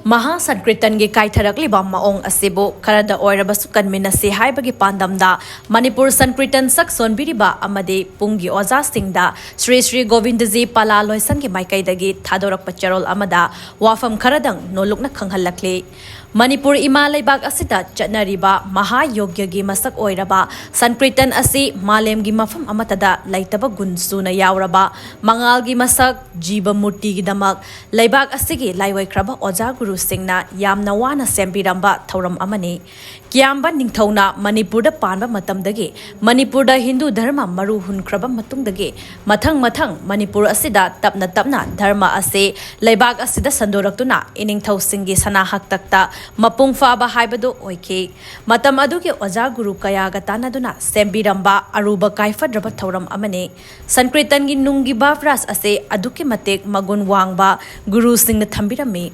Maha Sangkritan gi Kaitharakliba maong Asibu Kharada Oirabasu Kanminnasi haibagi pandamda Manipur Sangkritan sakson biriba amadi pungi oza singda Shri Govindaji pala Loishang gi maikaidagi thadorakpa charol amada wafam Kharadang nolukna khanghalakli Manipur ima leibak asita chatnariba Maha yogyagi masak oiraba Sangkritan asi malemgi mafam amatada laitaba gunsuna yauraba mangalgi masak jiba murti gi damak leibak asigi laiwaikraba oja guru singna yamna wana sembiramba thauram amani Kiamba ningthona Manipurda panba matamdagi Manipurda Hindu dharma maru hunkraba matungdagi mathang Manipur asida tapna dharma ase leibak asida sandoraktuna iningthau singi sana haktakta mapung faba haibadu oike matam adugi oja guru kayaga tanaduna sembiramba aruba kaifadraba thauram amani Sangkritan gi nungi bavras ase aduki matek magun wangba guru singna thambirami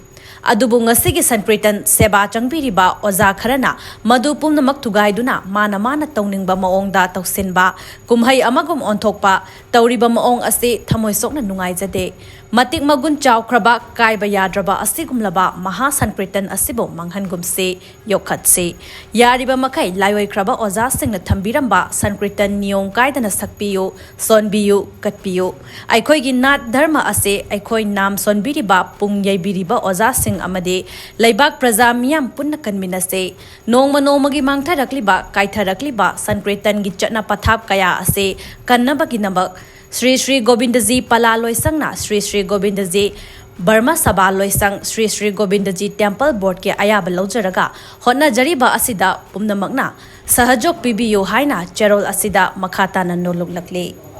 Adubu ngasigi Sangkritan seba changbiriba oza kharana madu pumnamak thugaiduna mana tauningba maongda tausinba kumhai amagum onthokpa tauriba maong ase thamoisokna nungaijade matik magun chawkraba kaiba yadraba asigumlaba Maha Sangkritan asibo manghangumse yokhatse yariba makai laiwaikraba oza singna thambiramba Sangkritan niyong kaidana sakpiyo sonbiyo katpiyo aikhoigi nat dharma ase aikhoi nam sonbiriba pungyai oza sing amade laibak praja miyam punna kanminnasi nongmagi mangtharakliba kaitharakliba Sangkritan gi chatna pathap kaya ase kannabagi nabak Shri Govindaji pala Loishang na Shri Govindaji Burma Sabha Loishang Shri Govindaji Temple Board ke ayaba laujaraga hotna jariba asida pumnamakna sahajok pibiyo haina cherol asida makhata na noluklakli